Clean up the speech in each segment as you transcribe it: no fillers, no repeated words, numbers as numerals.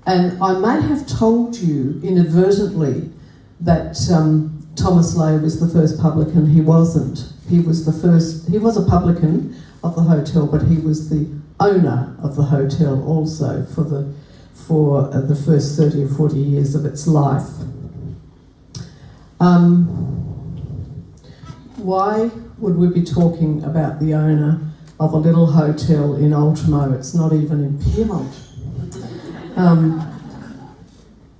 And I may have told you inadvertently that Thomas Leahy was the first publican. He wasn't. He was a publican of the hotel, but he was the owner of the hotel also for the first 30 or 40 years of its life. Why would we be talking about the owner of a little hotel in Ultimo? It's not even in Piedmont.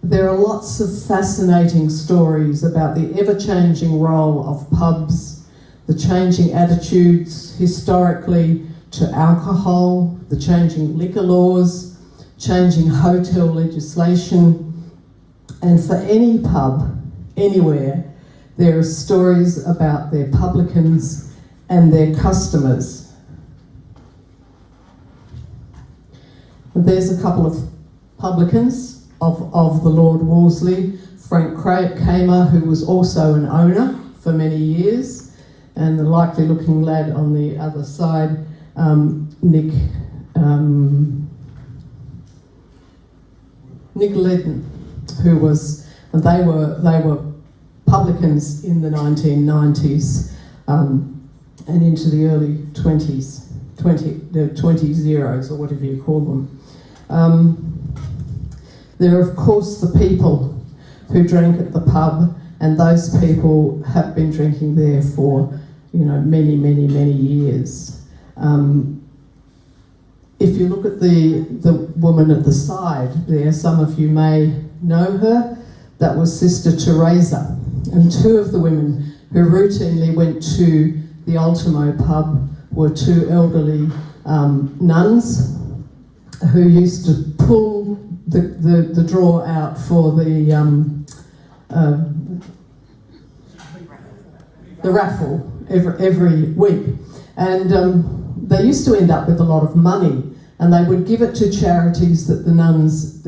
There are lots of fascinating stories about the ever-changing role of pubs, the changing attitudes historically to alcohol, the changing liquor laws, changing hotel legislation, and for any pub, anywhere, there are stories about their publicans and their customers. And there's a couple of publicans of the Lord Wolseley, Frank Kramer, who was also an owner for many years, and the likely looking lad on the other side, Nick Ledden, who was, and they were publicans in the 1990s and into the early 20s, the 20s or whatever you call them. There are of course the people who drank at the pub, and those people have been drinking there for many years. If you look at the woman at the side there, some of you may know her. That was Sister Teresa, and two of the women who routinely went to the Ultimo pub were two elderly nuns who used to pull the drawer out for the raffle every week, and they used to end up with a lot of money, and they would give it to charities that the nuns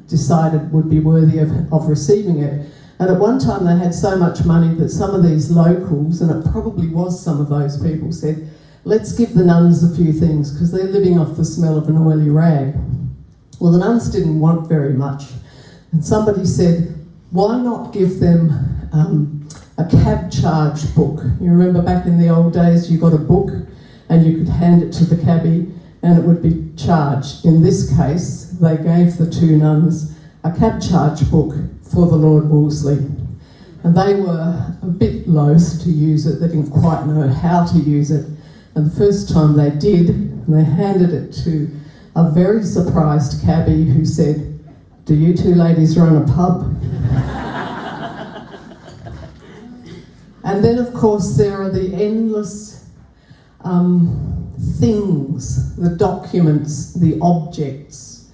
decided would be worthy of receiving it. And at one time they had so much money that some of these locals, and it probably was some of those people, said, let's give the nuns a few things because they're living off the smell of an oily rag. Well, the nuns didn't want very much, and somebody said, why not give them a cab charge book? You remember back in the old days you got a book and you could hand it to the cabbie and it would be charged. In this case, they gave the two nuns a cab charge book for the Lord Wolseley. And they were a bit loath to use it. They didn't quite know how to use it. And the first time they did, they handed it to a very surprised cabbie who said, do you two ladies run a pub? And then of course there are the endless things, the documents, the objects,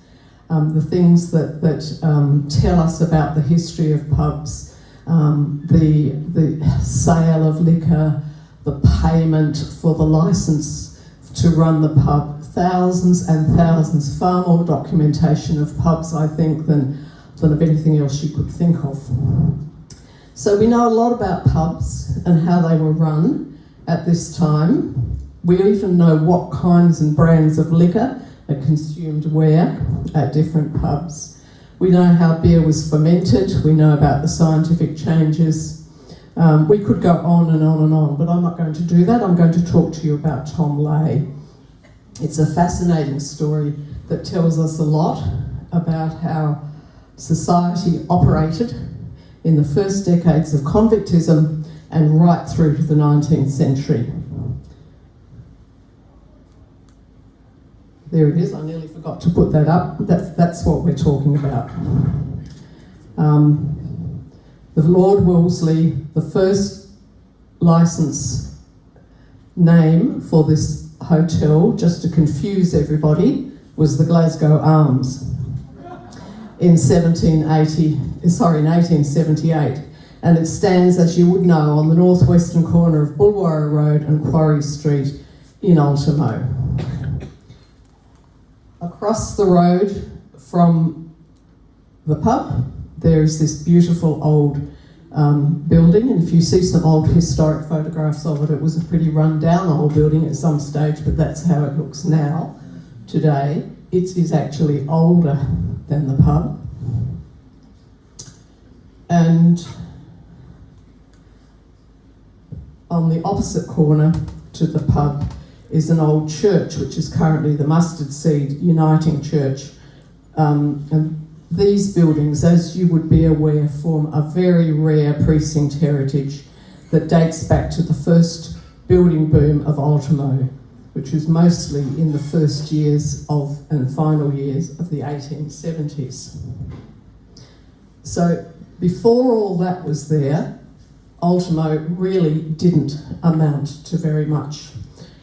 the things that tell us about the history of pubs, the sale of liquor, the payment for the licence to run the pub, thousands and thousands, far more documentation of pubs, I think, than of anything else you could think of. So we know a lot about pubs and how they were run at this time. We even know what kinds and brands of liquor are consumed where at different pubs. We know how beer was fermented. We know about the scientific changes. We could go on and on and on, but I'm not going to do that. I'm going to talk to you about Tom Leahy. It's a fascinating story that tells us a lot about how society operated in the first decades of convictism and right through to the 19th century. There it is, I nearly forgot to put that up. That's what we're talking about. The Lord Wolseley, the first licence name for this hotel, just to confuse everybody, was the Glasgow Arms in 1878. And it stands, as you would know, on the northwestern corner of Bulwarra Road and Quarry Street in Ultimo. Across the road from the pub, there's this beautiful old building, and if you see some old historic photographs of it, it was a pretty run-down old building at some stage, but that's how it looks now, today. It is actually older than the pub. And on the opposite corner to the pub is an old church, which is currently the Mustard Seed Uniting Church. And these buildings, as you would be aware, form a very rare precinct heritage that dates back to the first building boom of Ultimo, which was mostly in the first years of and final years of the 1870s. So before all that was there, Ultimo really didn't amount to very much.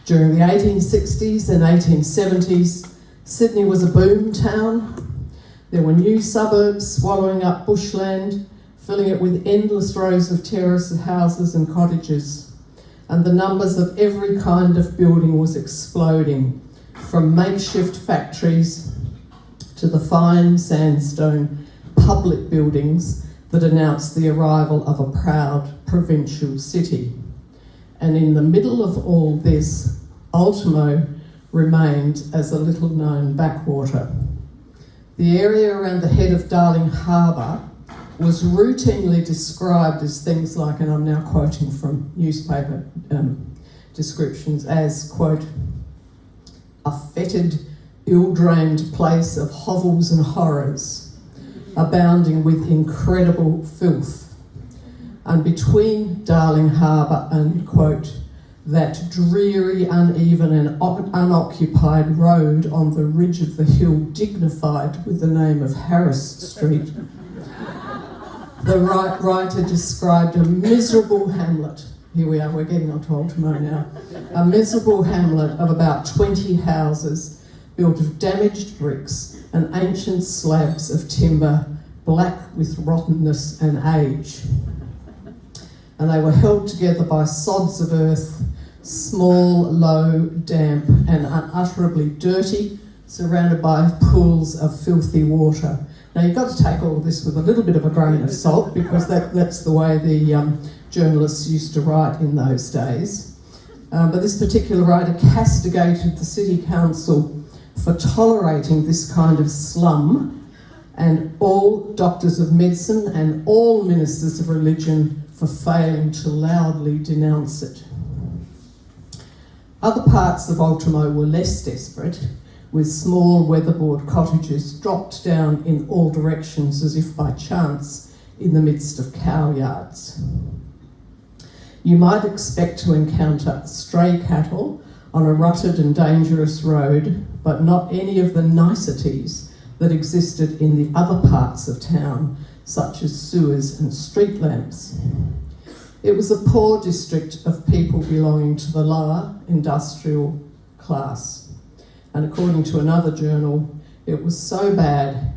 During the 1860s and 1870s, Sydney was a boom town. There were new suburbs swallowing up bushland, filling it with endless rows of terrace houses and cottages. And the numbers of every kind of building was exploding, from makeshift factories to the fine sandstone public buildings that announced the arrival of a proud provincial city. And in the middle of all this, Ultimo remained as a little-known backwater. The area around the head of Darling Harbour was routinely described as things like, and I'm now quoting from newspaper descriptions, as, quote, a fetid, ill-drained place of hovels and horrors, abounding with incredible filth. And between Darling Harbour and, quote, that dreary, uneven and unoccupied road on the ridge of the hill dignified with the name of Harris Street, the writer described a miserable hamlet. Here we are, we're getting on to Ultimo now. A miserable hamlet of about 20 houses built of damaged bricks and ancient slabs of timber, black with rottenness and age. And they were held together by sods of earth, small, low, damp and unutterably dirty, surrounded by pools of filthy water. Now you've got to take all of this with a little bit of a grain of salt, because that's the way the journalists used to write in those days. But this particular writer castigated the City Council for tolerating this kind of slum, and all doctors of medicine and all ministers of religion for failing to loudly denounce it. Other parts of Ultimo were less desperate, with small weatherboard cottages dropped down in all directions as if by chance in the midst of cow yards. You might expect to encounter stray cattle on a rutted and dangerous road, but not any of the niceties that existed in the other parts of town, such as sewers and street lamps. It was a poor district of people belonging to the lower industrial class. And according to another journal, it was so bad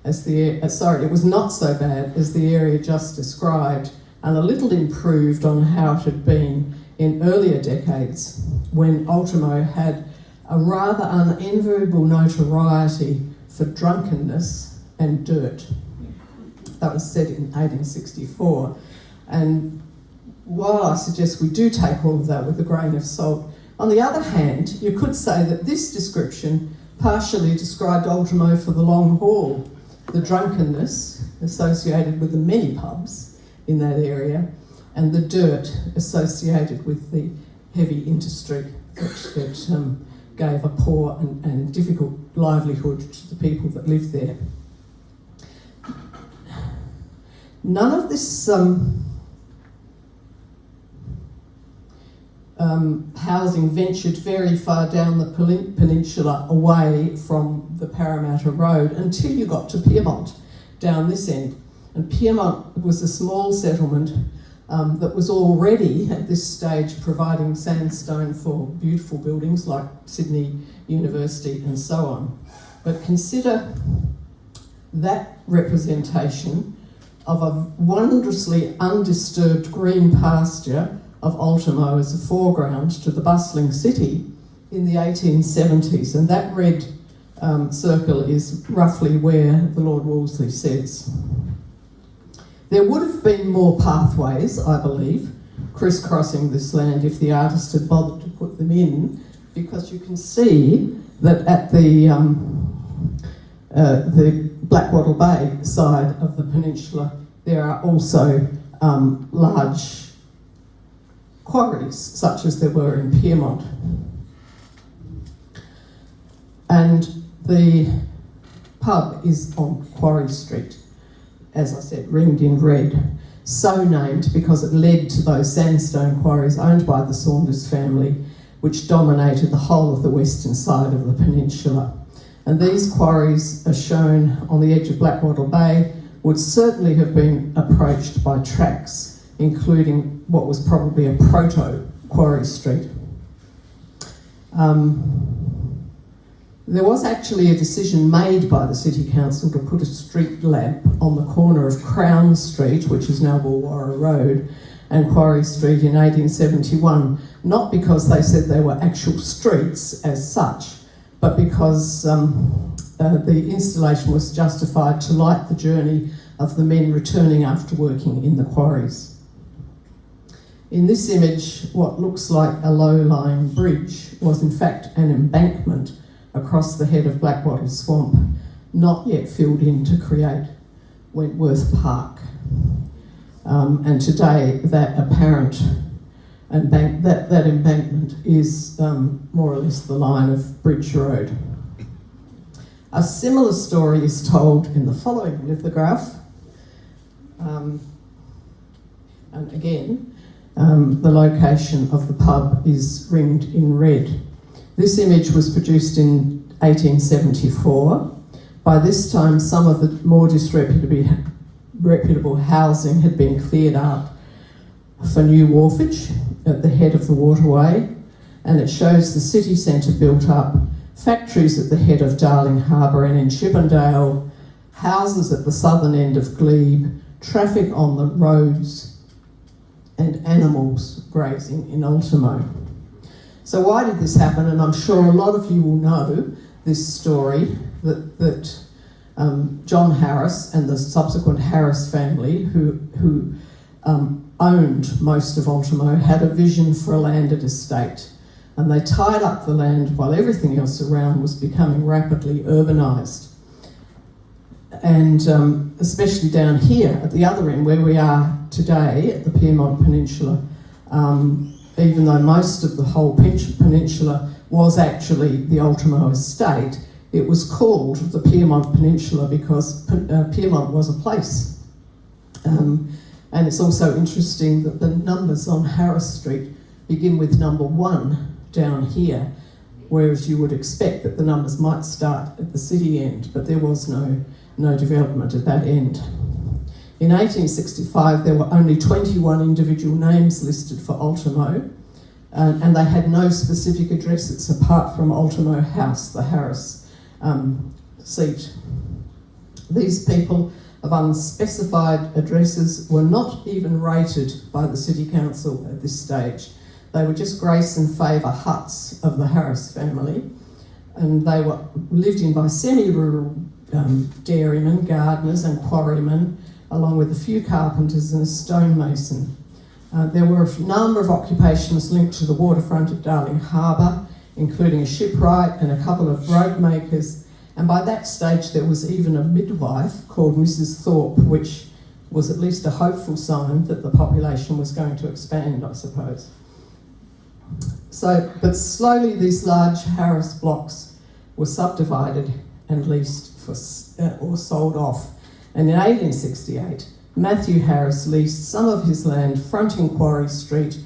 as it was not so bad as the area just described, and a little improved on how it had been in earlier decades, when Ultimo had a rather unenviable notoriety for drunkenness and dirt. That was said in 1864. And while I suggest we do take all of that with a grain of salt, on the other hand, you could say that this description partially described Ultimo for the long haul, the drunkenness associated with the many pubs in that area, and the dirt associated with the heavy industry that gave a poor and difficult livelihood to the people that lived there. None of this housing ventured very far down the peninsula away from the Parramatta Road until you got to Pyrmont down this end. And Pyrmont was a small settlement that was already at this stage providing sandstone for beautiful buildings like Sydney University and so on. But consider that representation of a wondrously undisturbed green pasture of Ultimo as a foreground to the bustling city in the 1870s, and that red circle is roughly where the Lord Wolseley says. There would have been more pathways, I believe, crisscrossing this land if the artist had bothered to put them in, because you can see that at the Blackwattle Bay side of the peninsula, there are also large quarries, such as there were in Pyrmont. And the pub is on Quarry Street, as I said, ringed in red. So named because it led to those sandstone quarries owned by the Saunders family, which dominated the whole of the western side of the peninsula. And these quarries are shown on the edge of Blackwattle Bay, would certainly have been approached by tracks, including what was probably a proto-Quarry Street. There was actually a decision made by the City Council to put a street lamp on the corner of Crown Street, which is now Woolwarra Road, and Quarry Street in 1871, not because they said they were actual streets as such, but because the installation was justified to light the journey of the men returning after working in the quarries. In this image, what looks like a low-lying bridge was in fact an embankment across the head of Blackwattle Swamp, not yet filled in to create Wentworth Park. And today that apparent that embankment is more or less the line of Bridge Road. A similar story is told in the following lithograph. And again, the location of the pub is ringed in red. This image was produced in 1874. By this time, some of the more disreputable housing had been cleared out for new wharfage at the head of the waterway, and it shows the city centre built up, factories at the head of Darling Harbour and in Chippendale, houses at the southern end of Glebe, traffic on the roads, and animals grazing in Ultimo. So why did this happen? And I'm sure a lot of you will know this story, that John Harris and the subsequent Harris family, who owned most of Ultimo, had a vision for a landed estate. And they tied up the land while everything else around was becoming rapidly urbanised. And especially down here at the other end, where we are today at the Pyrmont Peninsula, even though most of the whole peninsula was actually the Ultimo estate, it was called the Pyrmont Peninsula because Pyrmont was a place. And it's also interesting that the numbers on Harris Street begin with number 1 down here, whereas you would expect that the numbers might start at the city end, but there was no development at that end. In 1865, there were only 21 individual names listed for Ultimo, and they had no specific addresses apart from Ultimo House, the Harris seat. These people of unspecified addresses were not even rated by the City Council at this stage. They were just grace and favour huts of the Harris family, and they were lived in by semi-rural dairymen, gardeners and quarrymen, along with a few carpenters and a stonemason. There were a number of occupations linked to the waterfront at Darling Harbour, including a shipwright and a couple of rope makers, and by that stage there was even a midwife called Mrs. Thorpe, which was at least a hopeful sign that the population was going to expand, I suppose. But slowly these large Harris blocks were subdivided and leased or sold off. And in 1868, Matthew Harris leased some of his land fronting Quarry Street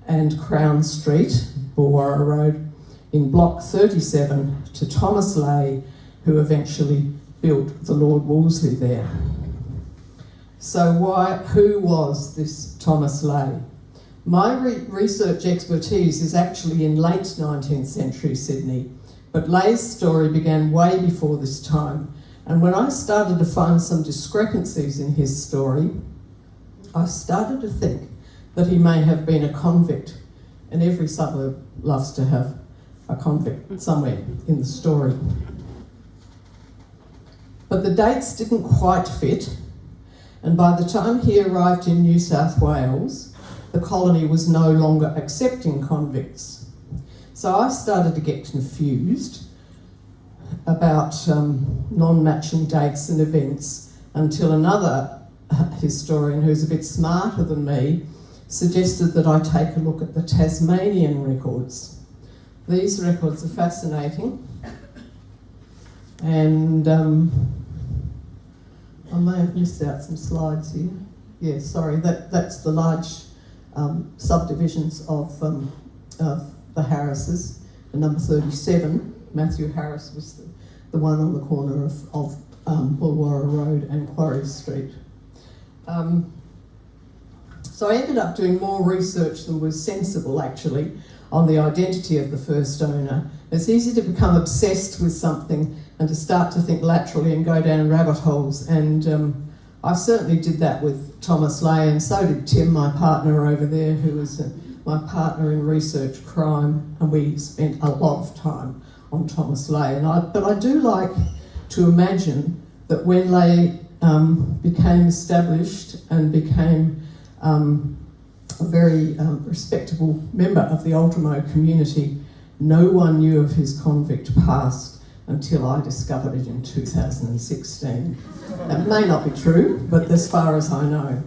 and Crown Street, Woolwarra Road, in Block 37 to Thomas Leahy, who eventually built the Lord Wolseley there. So who was this Thomas Leahy? My research expertise is actually in late 19th century Sydney, but Leahy's story began way before this time. And when I started to find some discrepancies in his story, I started to think that he may have been a convict, and every suburb loves to have a convict somewhere in the story. But the dates didn't quite fit, and by the time he arrived in New South Wales, the colony was no longer accepting convicts. So I started to get confused. about non-matching dates and events until another historian who's a bit smarter than me suggested that I take a look at the Tasmanian records. These records are fascinating, and I may have missed out some slides here. Yeah, sorry, that's the large subdivisions of the Harrises. The number 37, Matthew Harris, was the one on the corner of Bulwarra Road and Quarry Street. So I ended up doing more research than was sensible, actually, on the identity of the first owner. It's easy to become obsessed with something and to start to think laterally and go down rabbit holes, and I certainly did that with Thomas Leahy, and so did Tim, my partner over there, who was my partner in research crime, and we spent a lot of time on Thomas Leahy. But I do like to imagine that when Leahy became established and became a very respectable member of the Ultimo community, no one knew of his convict past until I discovered it in 2016. That may not be true, but as far as I know.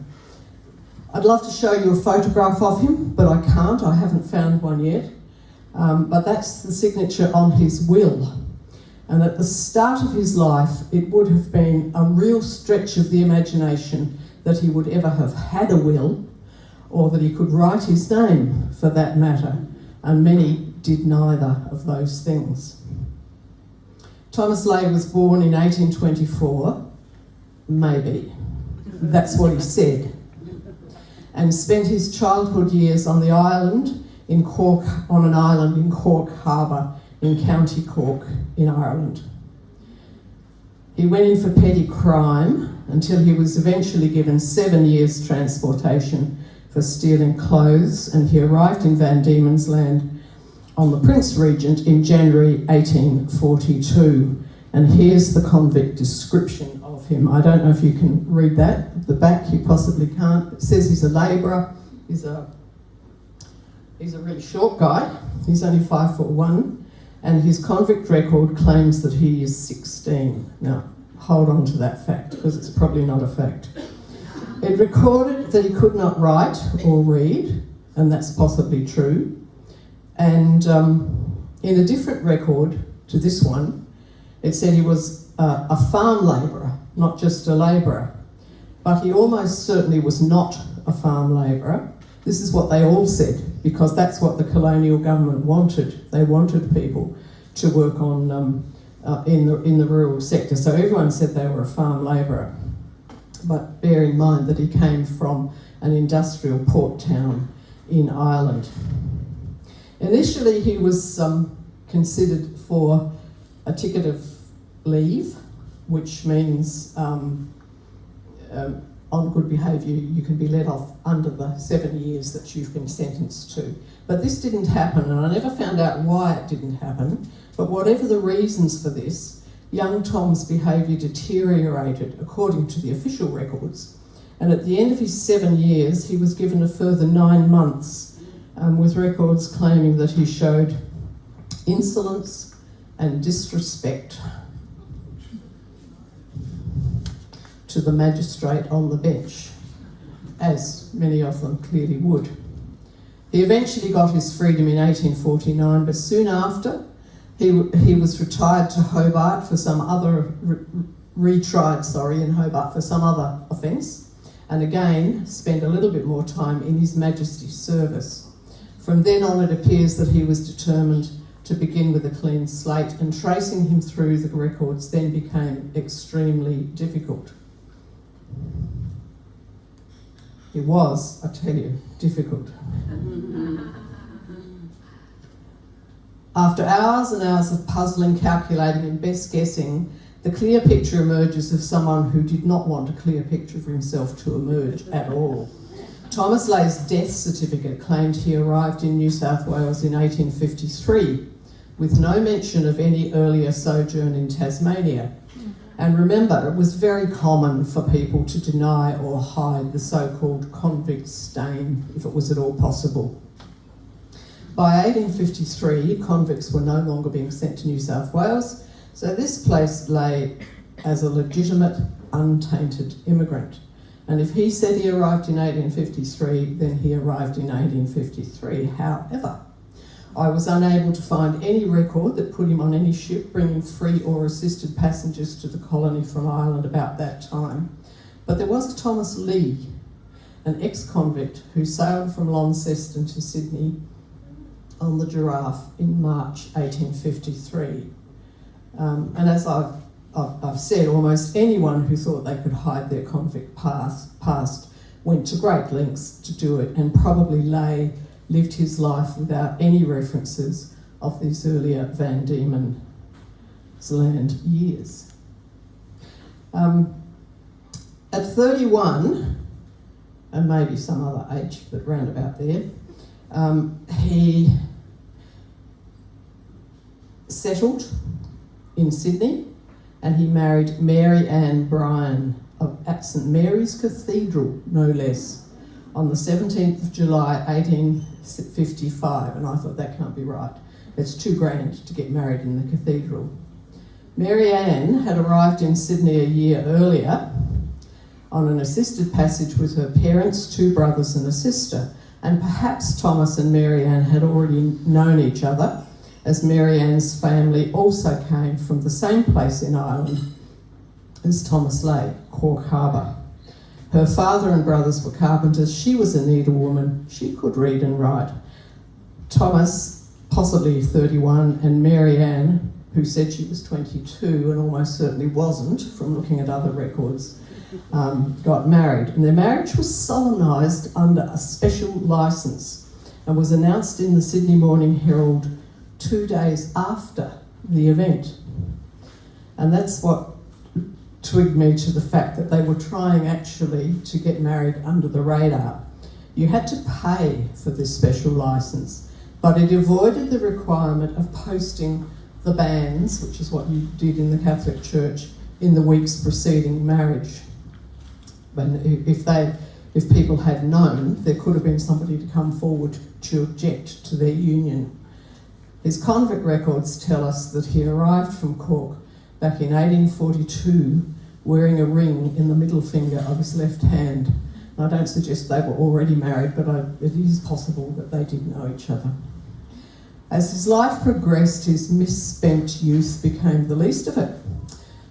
I'd love to show you a photograph of him, but I can't, I haven't found one yet. But that's the signature on his will. And at the start of his life, it would have been a real stretch of the imagination that he would ever have had a will, or that he could write his name, for that matter, and many did neither of those things. Thomas Leahy was born in 1824, maybe, that's what he said, and spent his childhood years on the island in Cork, on an island in Cork Harbour in County Cork in Ireland. He went in for petty crime until he was eventually given 7 years transportation for stealing clothes, and he arrived in Van Diemen's Land on the Prince Regent in January 1842. And here's the convict description of him. I don't know if you can read that. At the back you possibly can't. It says he's a labourer. He's a really short guy. He's only 5'1", and his convict record claims that he is 16. Now, hold on to that fact, because it's probably not a fact. It recorded that he could not write or read, and that's possibly true. And in a different record to this one, it said he was a farm labourer, not just a labourer. But he almost certainly was not a farm labourer. This is what they all said, because that's what the colonial government wanted. They wanted people to work on in the rural sector. So everyone said they were a farm labourer. But bear in mind that he came from an industrial port town in Ireland. Initially, he was considered for a ticket of leave, which means on good behaviour you can be let off under the 7 years that you've been sentenced to. But this didn't happen, and I never found out why it didn't happen. But whatever the reasons for this, young Tom's behaviour deteriorated according to the official records, and at the end of his 7 years he was given a further 9 months, with records claiming that he showed insolence and disrespect to the magistrate on the bench, as many of them clearly would. He eventually got his freedom in 1849, but soon after he was retired to Hobart for some other, retried in Hobart for some other offence, and again spent a little bit more time in His Majesty's service. From then on, it appears that he was determined to begin with a clean slate, and tracing him through the records then became extremely difficult. It was, I tell you, difficult. After hours and hours of puzzling, calculating and best guessing, the clear picture emerges of someone who did not want a clear picture of himself to emerge at all. Thomas Leahy's death certificate claimed he arrived in New South Wales in 1853, with no mention of any earlier sojourn in Tasmania. And remember, it was very common for people to deny or hide the so-called convict stain, if it was at all possible. By 1853, convicts were no longer being sent to New South Wales, So this place lay as a legitimate, untainted immigrant. And if he said he arrived in 1853, then he arrived in 1853. However, I was unable to find any record that put him on any ship bringing free or assisted passengers to the colony from Ireland about that time. But there was a Thomas Leahy, an ex-convict who sailed from Launceston to Sydney on the Giraffe in March 1853. And as I've said, almost anyone who thought they could hide their convict past went to great lengths to do it, and probably lived his life without any references of these earlier Van Diemen's Land years. At 31, and maybe some other age, but round about there, he settled in Sydney, and he married Mary Ann Bryan at St Mary's Cathedral, no less, on the 17th of July 1855, and I thought that can't be right. It's too grand to get married in the cathedral. Mary Ann had arrived in Sydney a year earlier on an assisted passage with her parents, 2 brothers and a sister, and perhaps Thomas and Mary Ann had already known each other, as Mary Ann's family also came from the same place in Ireland as Thomas lay, Cork Harbour. Her father and brothers were carpenters. She was a needlewoman. She could read and write. Thomas, possibly 31, and Mary Ann, who said she was 22 and almost certainly wasn't from looking at other records, got married. And their marriage was solemnised under a special licence and was announced in the Sydney Morning Herald 2 days after the event. And that's what twigged me to the fact that they were trying actually to get married under the radar. You had to pay for this special licence, but it avoided the requirement of posting the banns, which is what you did in the Catholic Church, in the weeks preceding marriage. If people had known, there could have been somebody to come forward to object to their union. His convict records tell us that he arrived from Cork back in 1842 wearing a ring in the middle finger of his left hand. And I don't suggest they were already married, but it is possible that they did know each other. As his life progressed, his misspent youth became the least of it.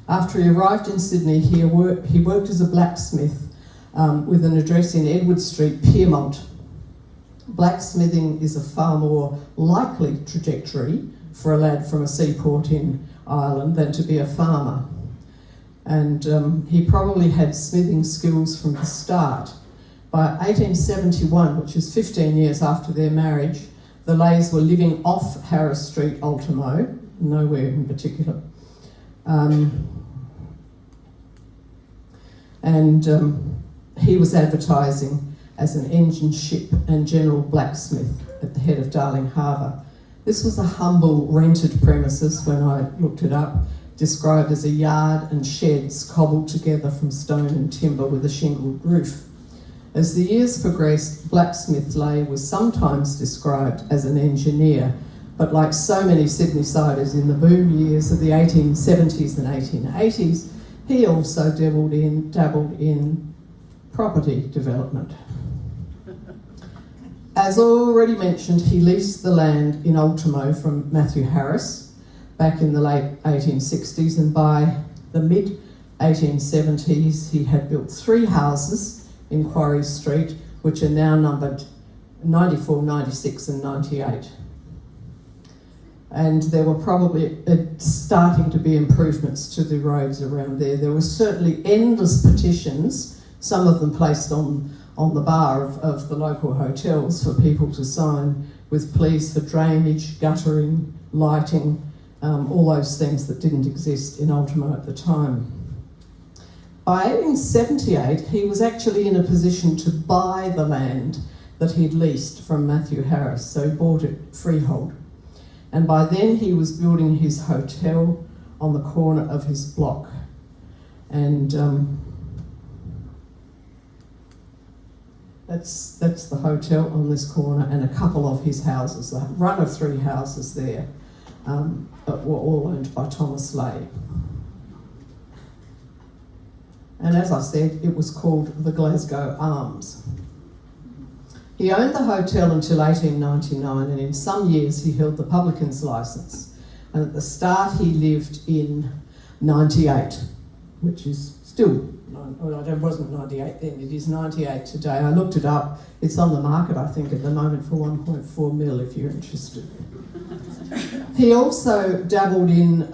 After he arrived in Sydney, he worked as a blacksmith with an address in Edward Street, Pyrmont. Blacksmithing is a far more likely trajectory for a lad from a seaport in Ireland than to be a farmer. And he probably had smithing skills from the start. By 1871, which is 15 years after their marriage, the Leahys were living off Harris Street, Ultimo, nowhere in particular. He was advertising as an engine ship and general blacksmith at the head of Darling Harbour. This was a humble rented premises when I looked it up, described as a yard and sheds cobbled together from stone and timber with a shingled roof. As the years progressed, Blacksmith Leigh was sometimes described as an engineer, but like so many Sydney-siders in the boom years of the 1870s and 1880s, he also dabbled in property development. As already mentioned, he leased the land in Ultimo from Matthew Harris back in the late 1860s, and by the mid-1870s he had built 3 houses in Quarry Street, which are now numbered 94, 96 and 98. And there were probably starting to be improvements to the roads around there. There were certainly endless petitions, some of them placed on the bar of the local hotels for people to sign with pleas for drainage, guttering, lighting, all those things that didn't exist in Ultimo at the time. By 1878, he was actually in a position to buy the land that he'd leased from Matthew Harris, so he bought it freehold. And by then he was building his hotel on the corner of his block. And that's the hotel on this corner and a couple of his houses, a run of 3 houses there. were all owned by Thomas Leahy. And as I said, it was called the Glasgow Arms. He owned the hotel until 1899, and in some years he held the publican's licence. And at the start he lived in 98, which is still, well, it wasn't 98 then, it is 98 today. I looked it up. It's on the market, I think, at the moment for 1.4 mil, if you're interested. He also dabbled in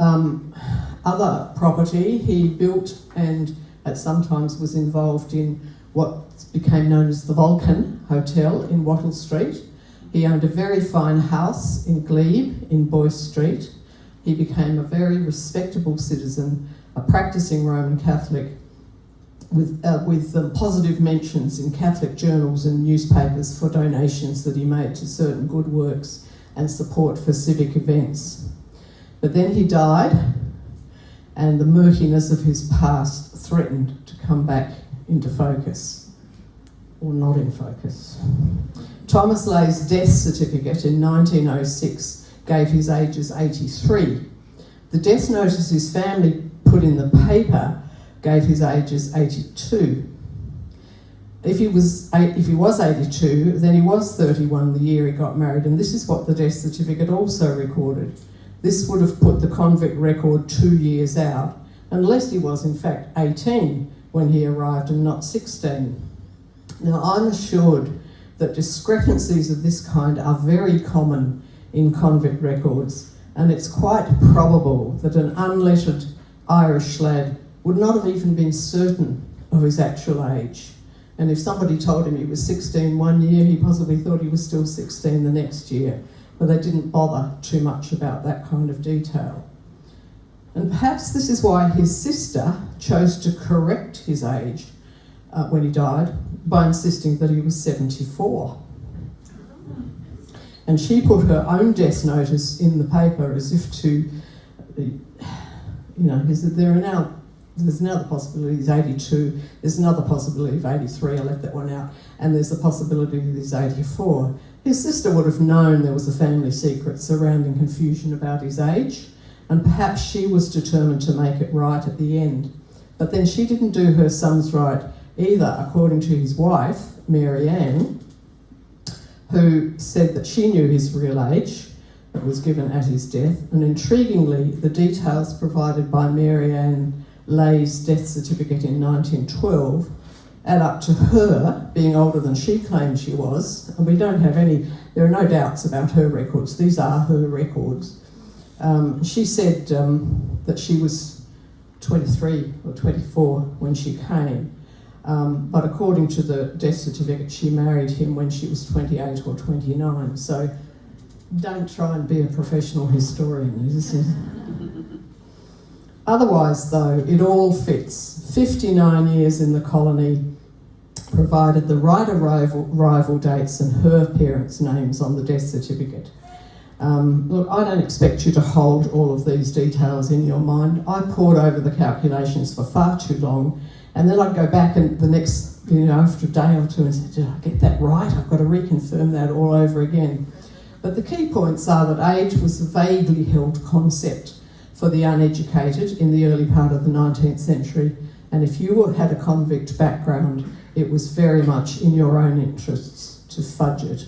other property. He built and at sometimes was involved in what became known as the Vulcan Hotel in Wattle Street. He owned a very fine house in Glebe in Boyce Street. He became a very respectable citizen, a practicing Roman Catholic, with positive mentions in Catholic journals and newspapers for donations that he made to certain good works and support for civic events. But then he died, and the murkiness of his past threatened to come back into focus, or not in focus. Thomas Leahy's death certificate in 1906 gave his age as 83. The death notice his family put in the paper gave his age as 82. If he was 82, then he was 31 the year he got married, and this is what the death certificate also recorded. This would have put the convict record 2 years out, unless he was in fact 18 when he arrived and not 16. Now, I'm assured that discrepancies of this kind are very common in convict records, and it's quite probable that an unlettered Irish lad would not have even been certain of his actual age. And if somebody told him he was 16 one year, he possibly thought he was still 16 the next year. But they didn't bother too much about that kind of detail. And perhaps this is why his sister chose to correct his age when he died by insisting that he was 74. And she put her own death notice in the paper as if to, there's now the possibility he's 82, there's another possibility of 83, I left that one out, and there's the possibility that he's 84. His sister would have known there was a family secret surrounding confusion about his age, and perhaps she was determined to make it right at the end. But then she didn't do her sums right either, according to his wife, Mary Ann, who said that she knew his real age that was given at his death, and intriguingly, the details provided by Mary Ann Leahy's death certificate in 1912 add up to her being older than she claimed she was, and we don't have there are no doubts about her records. These are her records. She said that she was 23 or 24 when she came, but according to the death certificate, she married him when she was 28 or 29, so don't try and be a professional historian. Otherwise, though, it all fits. 59 years in the colony, provided the right arrival dates and her parents' names on the death certificate. Look, I don't expect you to hold all of these details in your mind. I pored over the calculations for far too long, and then I'd go back and the next, after a day or two and say, did I get that right? I've got to reconfirm that all over again. But the key points are that age was a vaguely held concept for the uneducated in the early part of the 19th century, and if you had a convict background, it was very much in your own interests to fudge it.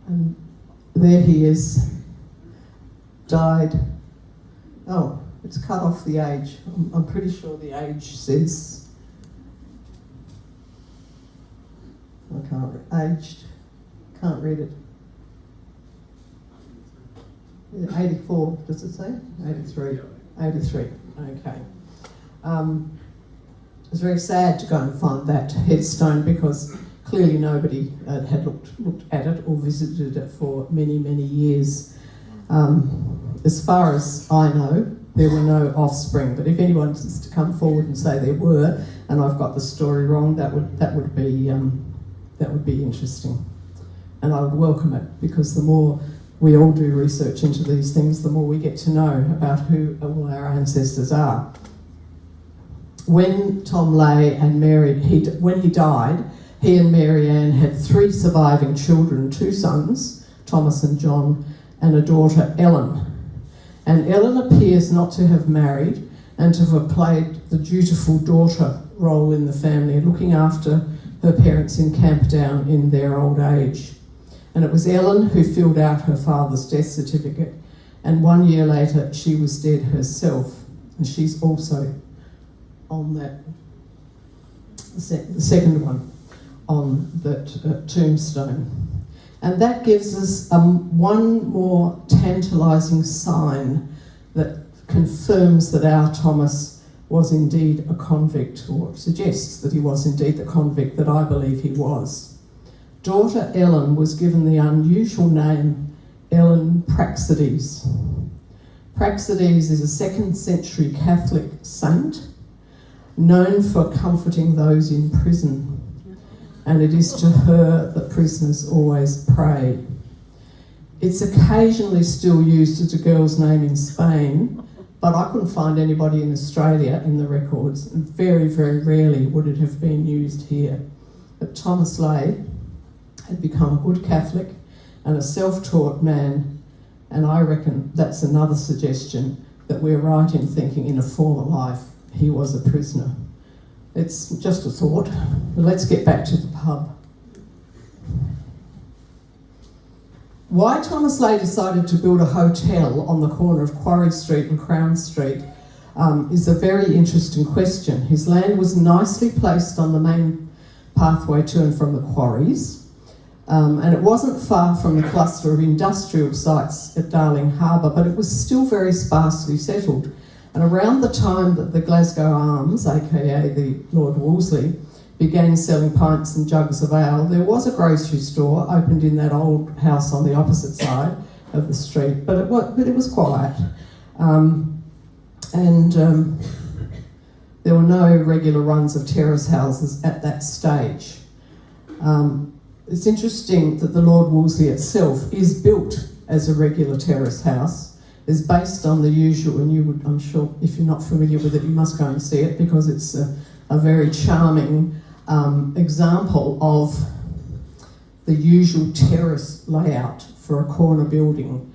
And there he is, died. Oh, it's cut off the age. I'm pretty sure the age says, can't read it. 84, does it say? 83. 83, okay. It was very sad to go and find that headstone because clearly nobody had looked at it or visited it for many, many years. As far as I know, there were no offspring, but if anyone was to come forward and say there were, and I've got the story wrong, that would be interesting. And I would welcome it, because the more we all do research into these things, the more we get to know about who all our ancestors are. When Tom Leahy and when he died, he and Mary Ann had 3 surviving children, 2 sons, Thomas and John, and a daughter, Ellen. And Ellen appears not to have married and to have played the dutiful daughter role in the family, looking after her parents in Campdown in their old age. And it was Ellen who filled out her father's death certificate, and 1 year later she was dead herself, and she's also on that, the second one on that tombstone. And that gives us one more tantalising sign that confirms that our Thomas was indeed a convict, or suggests that he was indeed the convict that I believe he was. Daughter Ellen was given the unusual name Ellen Praxedes. Praxedes is a 2nd century Catholic saint known for comforting those in prison, and it is to her that prisoners always pray. It's occasionally still used as a girl's name in Spain, but I couldn't find anybody in Australia in the records, and very, very rarely would it have been used here. But Thomas Leahy had become a good Catholic and a self-taught man, and I reckon that's another suggestion that we're right in thinking in a former life he was a prisoner. It's just a thought. But let's get back to the pub. Why Thomas Leahy decided to build a hotel on the corner of Quarry Street and Crown Street is a very interesting question. His land was nicely placed on the main pathway to and from the quarries, and it wasn't far from the cluster of industrial sites at Darling Harbour, but it was still very sparsely settled. And around the time that the Glasgow Arms, aka the Lord Wolseley, began selling pints and jugs of ale, there was a grocery store opened in that old house on the opposite side of the street, but it was quiet. There were no regular runs of terrace houses at that stage. It's interesting that the Lord Wolseley itself is built as a regular terrace house, is based on the usual, and you would, I'm sure, if you're not familiar with it, you must go and see it, because it's a very charming example of the usual terrace layout for a corner building.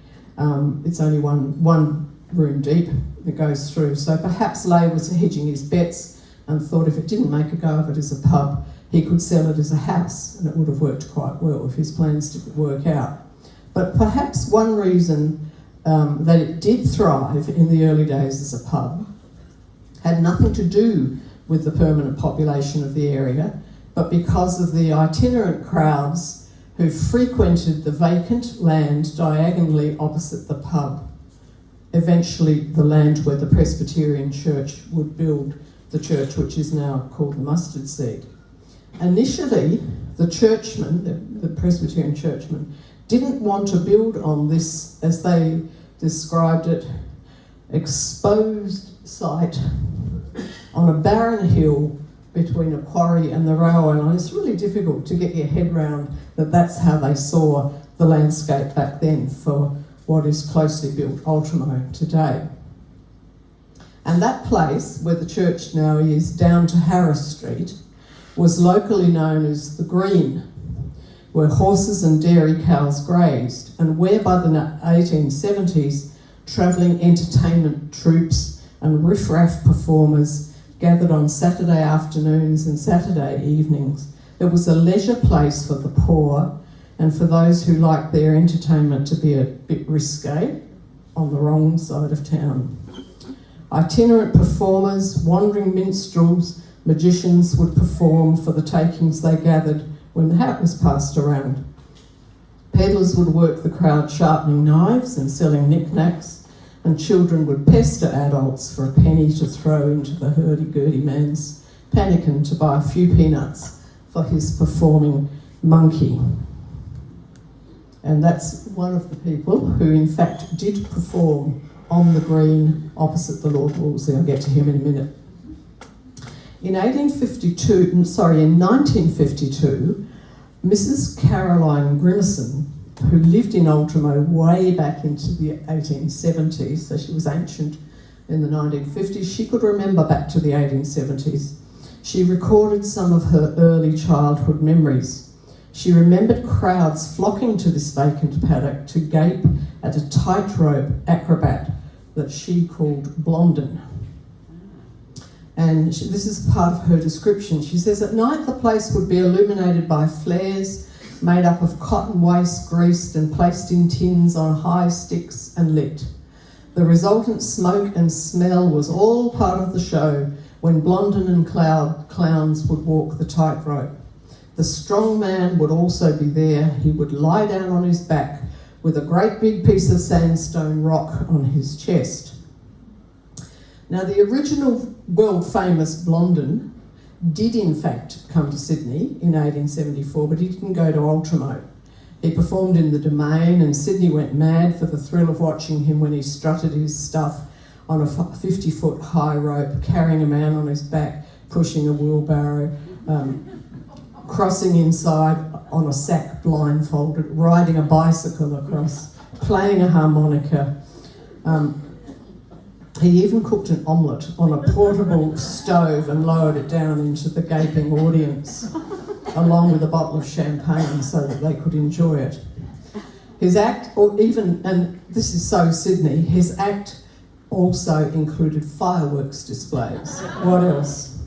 It's only one room deep that goes through, so perhaps Leigh was hedging his bets and thought if it didn't make a go of it as a pub, he could sell it as a house, and it would have worked quite well if his plans didn't work out. But perhaps one reason that it did thrive in the early days as a pub had nothing to do with the permanent population of the area, but because of the itinerant crowds who frequented the vacant land diagonally opposite the pub, eventually the land where the Presbyterian Church would build the church which is now called the Mustard Seed. Initially, the churchmen, the Presbyterian churchmen, didn't want to build on this, as they described it, exposed site on a barren hill between a quarry and the railway line. It's really difficult to get your head round that that's how they saw the landscape back then for what is closely built Ultimo today. And that place, where the church now is, down to Harris Street, was locally known as the Green, where horses and dairy cows grazed, and where by the 1870s travelling entertainment troupes and riff-raff performers gathered on Saturday afternoons and Saturday evenings. It was a leisure place for the poor and for those who liked their entertainment to be a bit risque, on the wrong side of town. Itinerant performers, wandering minstrels, magicians would perform for the takings they gathered when the hat was passed around. Peddlers would work the crowd sharpening knives and selling knickknacks, and children would pester adults for a penny to throw into the hurdy-gurdy man's pannikin to buy a few peanuts for his performing monkey. And that's one of the people who in fact did perform on the Green opposite the Lord Wolseley. I'll get to him in a minute. In 1952, Mrs. Caroline Grimison, who lived in Ultimo way back into the 1870s, so she was ancient in the 1950s, she could remember back to the 1870s. She recorded some of her early childhood memories. She remembered crowds flocking to this vacant paddock to gape at a tightrope acrobat that she called Blondin. And this is part of her description. She says, at night the place would be illuminated by flares made up of cotton waste greased and placed in tins on high sticks and lit. The resultant smoke and smell was all part of the show when Blondin and clowns would walk the tightrope. The strong man would also be there. He would lie down on his back with a great big piece of sandstone rock on his chest. Now, the original world-famous Blondin did in fact come to Sydney in 1874, but he didn't go to Ultimo. He performed in the Domain, and Sydney went mad for the thrill of watching him when he strutted his stuff on a 50-foot high rope, carrying a man on his back, pushing a wheelbarrow, crossing inside on a sack blindfolded, riding a bicycle across, playing a harmonica. He even cooked an omelette on a portable stove and lowered it down into the gaping audience, along with a bottle of champagne so that they could enjoy it. His act, and this is so Sydney, his act also included fireworks displays. What else?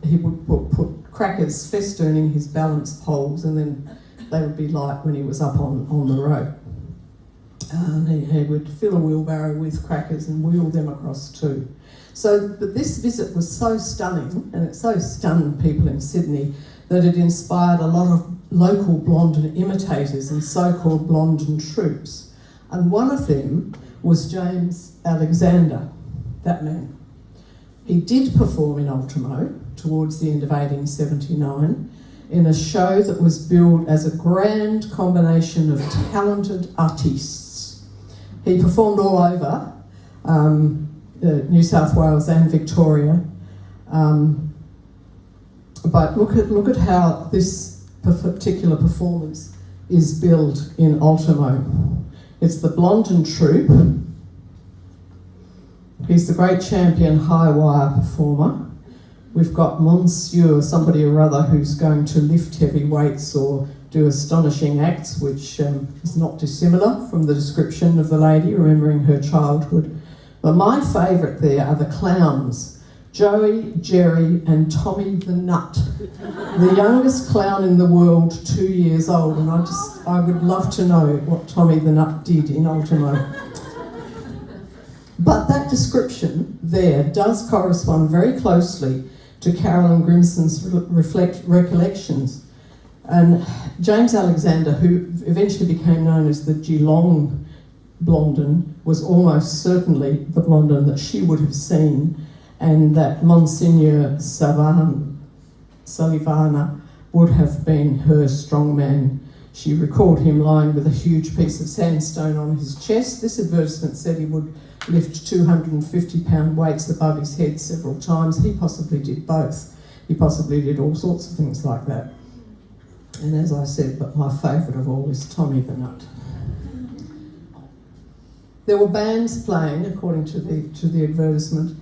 He would put crackers festooning his balance poles, and then they would be light when he was up on the rope. And he would fill a wheelbarrow with crackers and wheel them across too. But this visit was so stunning, and it so stunned people in Sydney, that it inspired a lot of local Blondin imitators and so-called Blondin troops. And one of them was James Alexander, that man. He did perform in Ultimo towards the end of 1879 in a show that was billed as a grand combination of talented artistes. He performed all over New South Wales and Victoria, but look at how this particular performance is billed in Ultimo. It's the Blondin troupe. He's the great champion high wire performer. We've got Monsieur, somebody or other, who's going to lift heavy weights or do astonishing acts, which is not dissimilar from the description of the lady, remembering her childhood. But my favourite there are the clowns, Joey, Jerry and Tommy the Nut, the youngest clown in the world, 2 years old, and I would love to know what Tommy the Nut did in Ultimo. But that description there does correspond very closely to Carolyn Grimson's recollections. And James Alexander, who eventually became known as the Geelong Blondin, was almost certainly the Blondin that she would have seen, and that Monsignor Salivana would have been her strongman. She recalled him lying with a huge piece of sandstone on his chest. This advertisement said he would lift 250-pound weights above his head several times. He possibly did both. He possibly did all sorts of things like that. And as I said, but my favourite of all is Tommy the Nut. There were bands playing, according to the advertisement,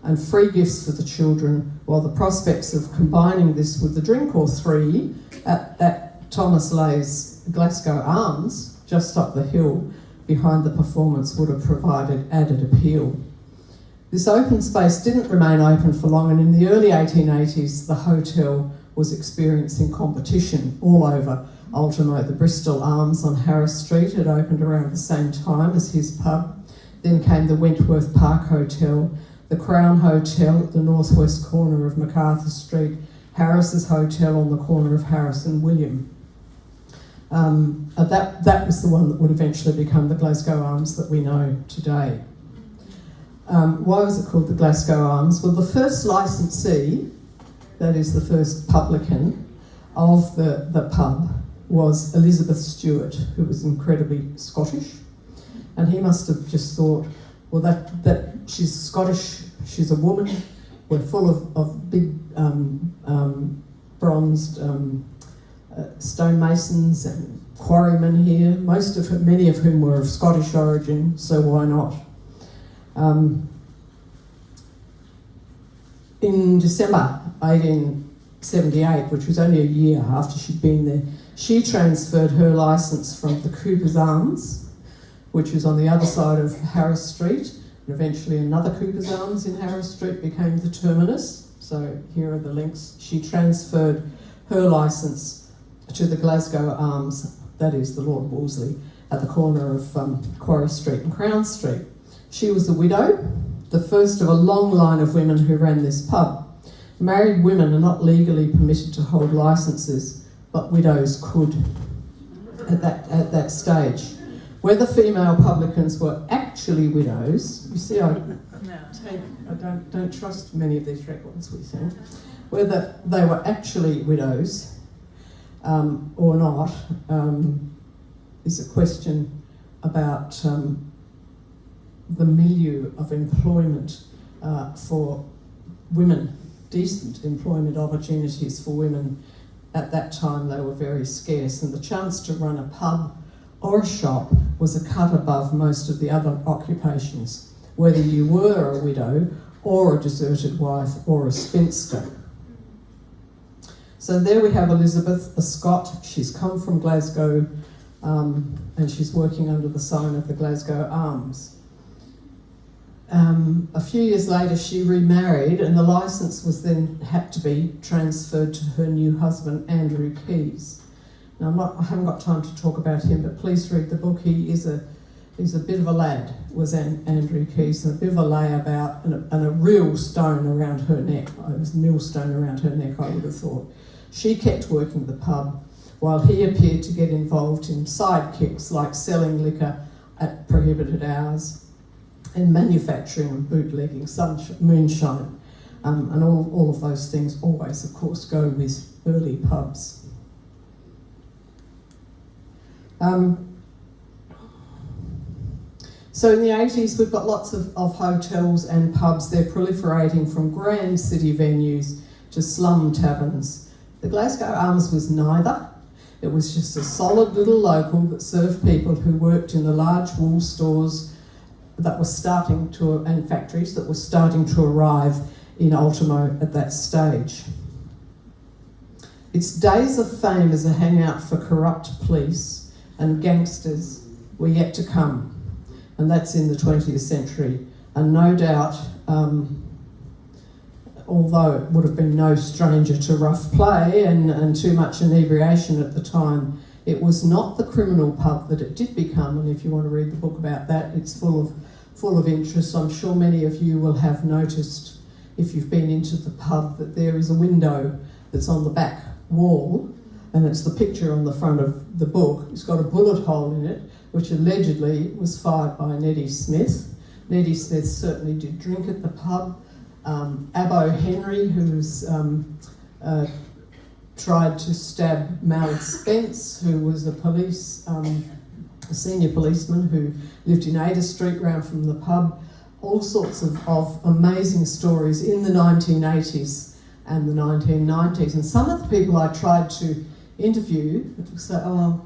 and free gifts for the children, while the prospects of combining this with a drink or three at Thomas Leigh's Glasgow Arms, just up the hill behind the performance, would have provided added appeal. This open space didn't remain open for long, and in the early 1880s, the hotel was experiencing competition all over Ultimo. The Bristol Arms on Harris Street had opened around the same time as his pub. Then came the Wentworth Park Hotel, the Crown Hotel at the northwest corner of MacArthur Street, Harris's Hotel on the corner of Harris and William. That was the one that would eventually become the Glasgow Arms that we know today. Why was it called the Glasgow Arms? Well, the first licensee, that is the first publican of the pub, was Elizabeth Stewart, who was incredibly Scottish. And he must have just thought, well, that she's Scottish, she's a woman, we're full of big bronzed stonemasons and quarrymen here, many of whom were of Scottish origin, so why not? In December 1878, which was only a year after she'd been there, she transferred her licence from the Cooper's Arms, which was on the other side of Harris Street, and eventually another Cooper's Arms in Harris Street became the terminus. So here are the links. She transferred her licence to the Glasgow Arms, that is the Lord Wolseley, at the corner of Quarry Street and Crown Street. She was a widow, the first of a long line of women who ran this pub. Married women are not legally permitted to hold licences, but widows could at that stage. Whether female publicans were actually widows, you see, I don't trust many of these records we see. Whether they were actually widows or not is a question about the milieu of employment for women, decent employment opportunities for women. At that time they were very scarce, and the chance to run a pub or a shop was a cut above most of the other occupations, whether you were a widow or a deserted wife or a spinster. So there we have Elizabeth, a Scot. She's come from Glasgow and she's working under the sign of the Glasgow Arms. A few years later she remarried, and the licence was then had to be transferred to her new husband, Andrew Keys. Now I haven't got time to talk about him, but please read the book. He's a bit of a lad, was Andrew Keys, and a bit of a layabout, and a real stone around her neck. It was a millstone around her neck, I would have thought. She kept working the pub, while he appeared to get involved in sidekicks like selling liquor at prohibited hours and manufacturing and bootlegging moonshine. And all of those things always, of course, go with early pubs. So in the 80s, we've got lots of hotels and pubs. They're proliferating from grand city venues to slum taverns. The Glasgow Arms was neither. It was just a solid little local that served people who worked in the large wool stores that were starting to, and factories that were starting to arrive in Ultimo at that stage. Its days of fame as a hangout for corrupt police and gangsters were yet to come, and that's in the 20th century. And no doubt, although it would have been no stranger to rough play and too much inebriation at the time, it was not the criminal pub that it did become. And if you want to read the book about that, it's full of interest. I'm sure many of you will have noticed, if you've been into the pub, that there is a window that's on the back wall, and it's the picture on the front of the book. It's got a bullet hole in it, which allegedly was fired by Neddy Smith. Neddy Smith certainly did drink at the pub. Abbo Henry, who's tried to stab Mal Spence, who was a senior policeman who lived in Ada Street round from the pub. All sorts of amazing stories in the 1980s and the 1990s. And some of the people I tried to interview said, "Oh,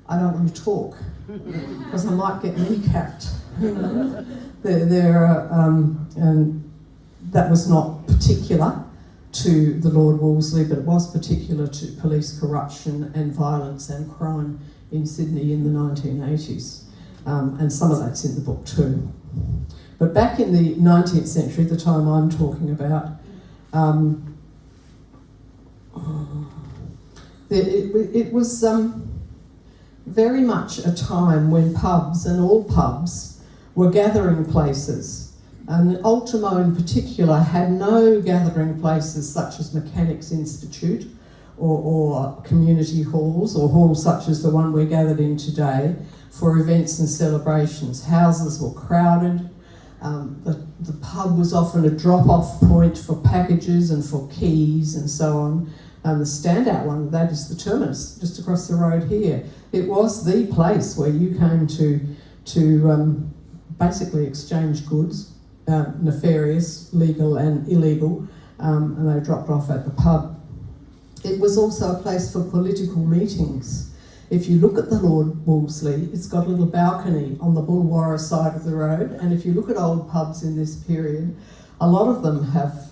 I don't want to talk because I might get kneecapped." And that was not particular to the Lord Wolseley, but it was particular to police corruption and violence and crime in Sydney in the 1980s. And some of that's in the book too. But back in the 19th century, the time I'm talking about, it was very much a time when pubs, and all pubs, were gathering places. And Ultimo in particular had no gathering places such as Mechanics Institute or community halls or halls such as the one we're gathered in today for events and celebrations. Houses were crowded. The pub was often a drop-off point for packages and for keys and so on. The standout one of that is the Terminus, just across the road here. It was the place where you came to basically exchange goods, nefarious, legal and illegal, and they dropped off at the pub. It was also a place for political meetings. If you look at the Lord Wolseley, it's got a little balcony on the Bullwarra side of the road, and if you look at old pubs in this period, a lot of them have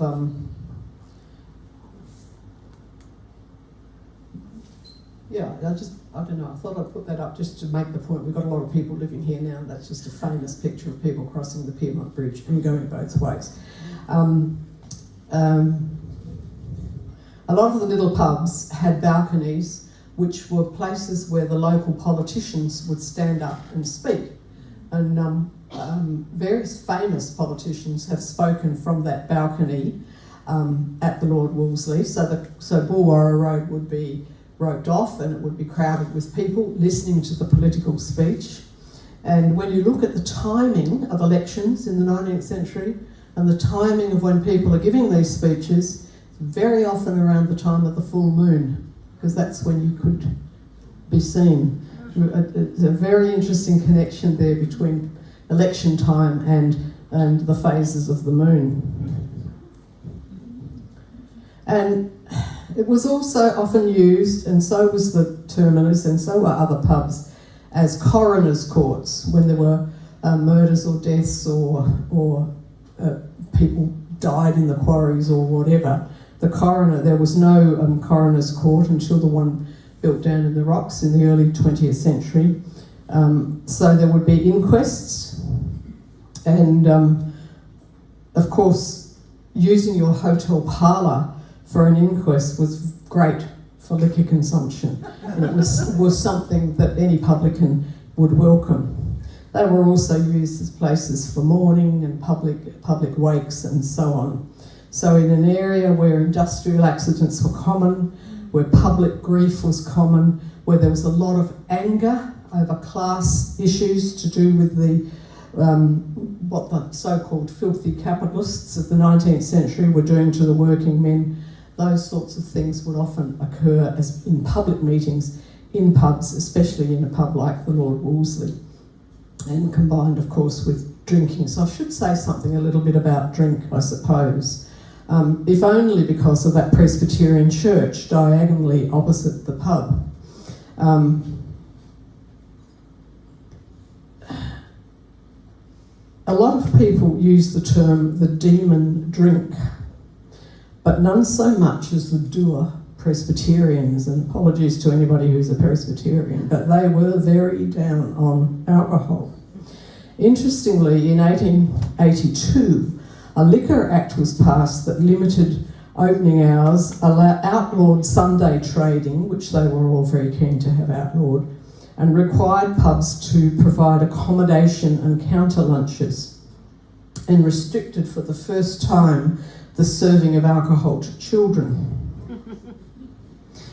I don't know, I thought I'd put that up just to make the point. We've got a lot of people living here now, and that's just a famous picture of people crossing the Piedmont Bridge and going both ways. A lot of the little pubs had balconies, which were places where the local politicians would stand up and speak. And various famous politicians have spoken from that balcony at the Lord Wolseley. So Bulwarra Road would be roped off and it would be crowded with people listening to the political speech. And when you look at the timing of elections in the 19th century and the timing of when people are giving these speeches, very often around the time of the full moon, because that's when you could be seen. It's a very interesting connection there between election time and the phases of the moon. And it was also often used, and so was the Terminus, and so were other pubs, as coroners' courts when there were murders or deaths or people died in the quarries or whatever. The coroner, there was no coroner's court until the one built down in the rocks in the early 20th century. So there would be inquests, and of course using your hotel parlour for an inquest was great for liquor consumption, and it was something that any publican would welcome. They were also used as places for mourning and public wakes and so on. So in an area where industrial accidents were common, where public grief was common, where there was a lot of anger over class issues to do with the what the so-called filthy capitalists of the 19th century were doing to the working men, those sorts of things would often occur as in public meetings in pubs, especially in a pub like the Lord Wolseley, and combined, of course, with drinking. So I should say something a little bit about drink, I suppose. If only because of that Presbyterian church diagonally opposite the pub. A lot of people use the term the demon drink, but none so much as the doer Presbyterians, and apologies to anybody who's a Presbyterian, but they were very down on alcohol. Interestingly, in 1882, a Liquor Act was passed that limited opening hours, outlawed Sunday trading, which they were all very keen to have outlawed, and required pubs to provide accommodation and counter lunches, and restricted for the first time the serving of alcohol to children.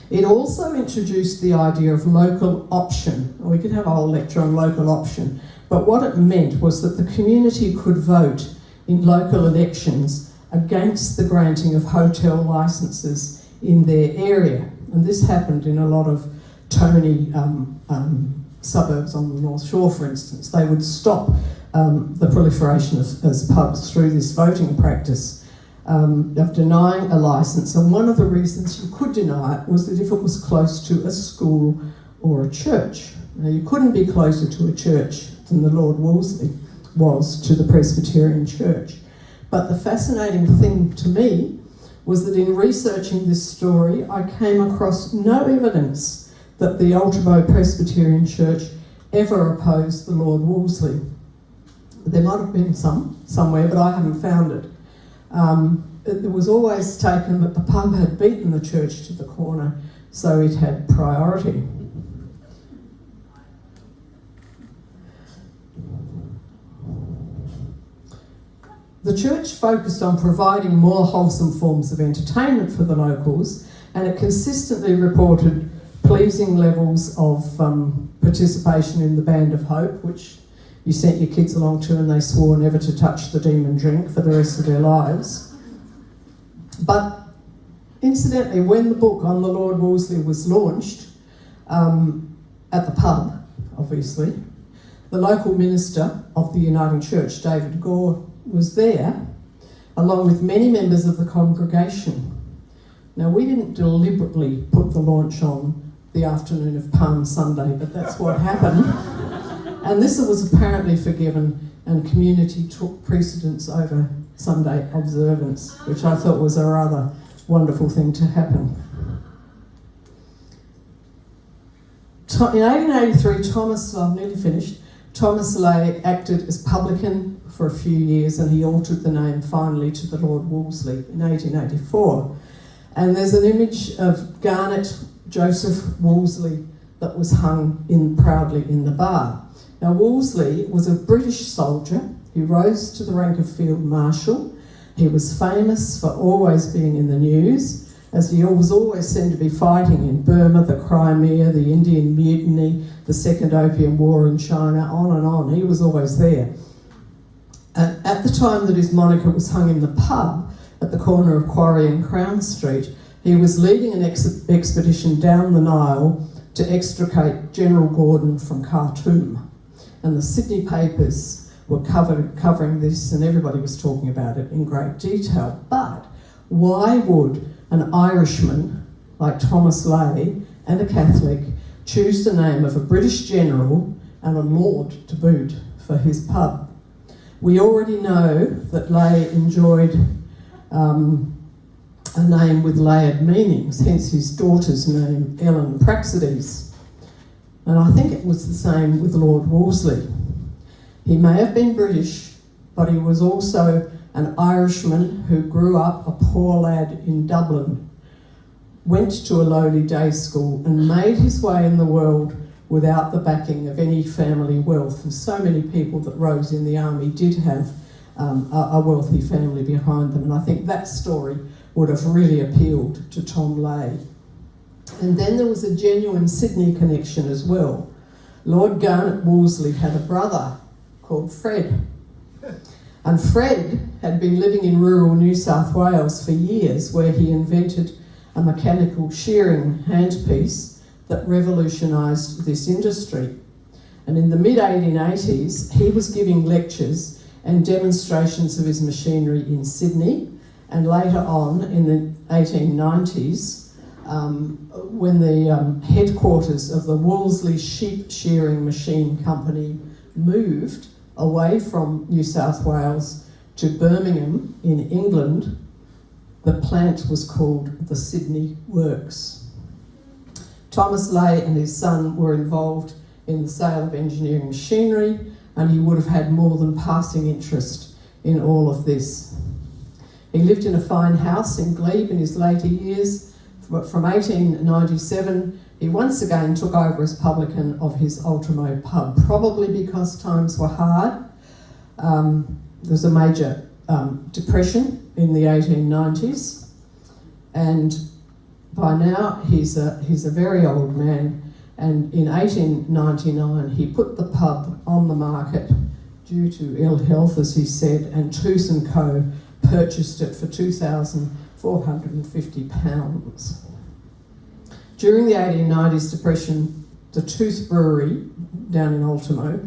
It also introduced the idea of local option. We could have a whole lecture on local option, but what it meant was that the community could vote in local elections against the granting of hotel licences in their area. And this happened in a lot of Tony suburbs on the North Shore, for instance. They would stop the proliferation as pubs through this voting practice of denying a licence. And one of the reasons you could deny it was that if it was close to a school or a church. Now, you couldn't be closer to a church than the Lord Wolseley was to the Presbyterian Church. But the fascinating thing to me was that in researching this story, I came across no evidence that the Ultimo Presbyterian Church ever opposed the Lord Wolseley. There might have been some somewhere, but I haven't found it. It was always taken that the pub had beaten the church to the corner, so it had priority. The church focused on providing more wholesome forms of entertainment for the locals, and it consistently reported pleasing levels of participation in the Band of Hope, which you sent your kids along to, and they swore never to touch the demon drink for the rest of their lives. But incidentally, when the book on the Lord Wolseley was launched at the pub, obviously, the local minister of the Uniting Church, David Gore, was there, along with many members of the congregation. Now, we didn't deliberately put the launch on the afternoon of Palm Sunday, but that's what happened. And this was apparently forgiven, and community took precedence over Sunday observance, which I thought was a rather wonderful thing to happen. In 1883, I'm nearly finished, Thomas Leigh acted as publican for a few years, and he altered the name finally to the Lord Wolseley in 1884. And there's an image of Garnet Joseph Wolseley that was hung proudly in the bar. Now, Wolseley was a British soldier. He rose to the rank of Field Marshal. He was famous for always being in the news, as he was always seen to be fighting in Burma, the Crimea, the Indian Mutiny, the Second Opium War in China, on and on. He was always there. At the time that his moniker was hung in the pub at the corner of Quarry and Crown Street, he was leading an expedition down the Nile to extricate General Gordon from Khartoum. And the Sydney papers were covering this, and everybody was talking about it in great detail. But why would an Irishman like Thomas Leigh and a Catholic choose the name of a British general and a lord to boot for his pub? We already know that Leigh enjoyed a name with layered meanings, hence his daughter's name, Ellen Praxedes. And I think it was the same with Lord Wolseley. He may have been British, but he was also an Irishman who grew up a poor lad in Dublin, went to a lowly day school and made his way in the world without the backing of any family wealth. And so many people that rose in the army did have a wealthy family behind them, and I think that story would have really appealed to Tom Leigh. And then there was a genuine Sydney connection as well. Lord Garnet Wolseley had a brother called Fred. And Fred had been living in rural New South Wales for years, where he invented a mechanical shearing handpiece that revolutionised this industry. And in the mid-1880s, he was giving lectures and demonstrations of his machinery in Sydney, and later on in the 1890s, when the headquarters of the Wolseley Sheep Shearing Machine Company moved away from New South Wales to Birmingham in England, the plant was called the Sydney Works. Thomas Leigh and his son were involved in the sale of engineering machinery, and he would have had more than passing interest in all of this. He lived in a fine house in Glebe in his later years. From 1897, he once again took over as publican of his Ultimo pub, probably because times were hard. There was a major depression in the 1890s, and by now he's a very old man. And in 1899, he put the pub on the market due to ill health, as he said, and Tooth & Co. purchased it for £2,450. During the 1890s depression, the Tooth Brewery down in Ultimo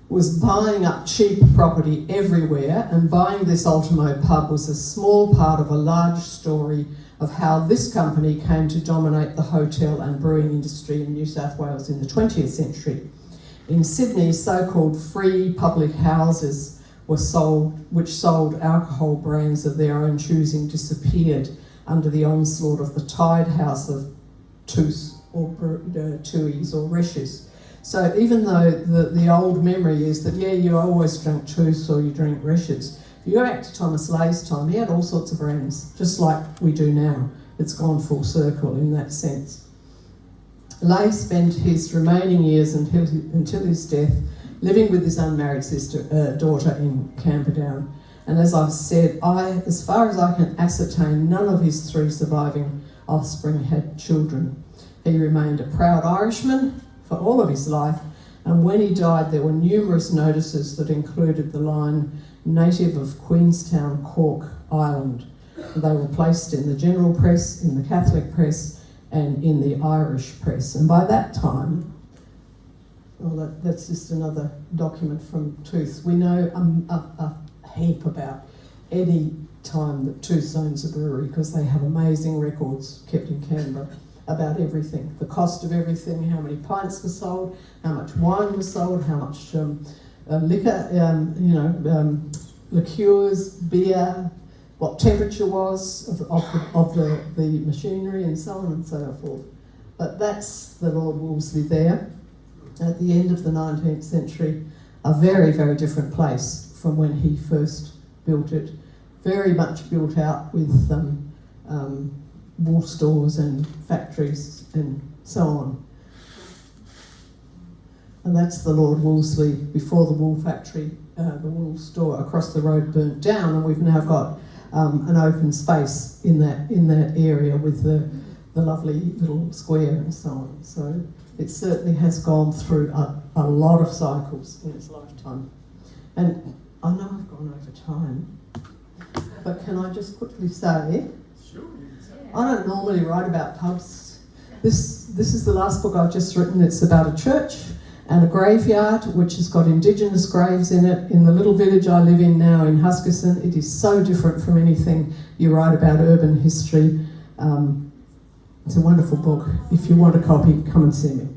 was buying up cheap property everywhere, and buying this Ultimo pub was a small part of a large story of how this company came to dominate the hotel and brewing industry in New South Wales in the 20th century. In Sydney, so-called free public houses were sold, which sold alcohol brands of their own choosing, disappeared under the onslaught of the Tide House of Tooth or Tuies or Reshes. So even though the old memory is that, yeah, you always drink Tooth or you drink Reshes, if you go back to Thomas Leigh's time, he had all sorts of brands, just like we do now. It's gone full circle in that sense. Leigh spent his remaining years until his death living with his unmarried daughter in Camperdown. And as I've said, as far as I can ascertain, none of his 3 surviving offspring had children. He remained a proud Irishman for all of his life, and when he died there were numerous notices that included the line, "Native of Queenstown, Cork, Ireland." They were placed in the general press, in the Catholic press, and in the Irish press. And by that time, well, that's just another document from Tooth. We know a heap about any time that Tooth owns a brewery, because they have amazing records kept in Canberra about everything, the cost of everything, how many pints were sold, how much wine was sold, how much liquor, liqueurs, beer, what temperature was of the machinery, and so on and so forth. But that's the Lord Wolseley there at the end of the 19th century, a very, very different place from when he first built it. Very much built out with wool stores and factories and so on. And that's the Lord Wolseley before the wool factory, the wool store across the road burnt down, and we've now got an open space in that area with the lovely little square and so on. So it certainly has gone through a lot of cycles in its lifetime. And I know I've gone over time, but can I just quickly say, Sure. I don't normally write about pubs. This is the last book I've just written. It's about a church and a graveyard which has got Indigenous graves in it. In the little village I live in now in Huskisson, it is so different from anything you write about urban history. It's a wonderful book. If you want a copy, come and see me.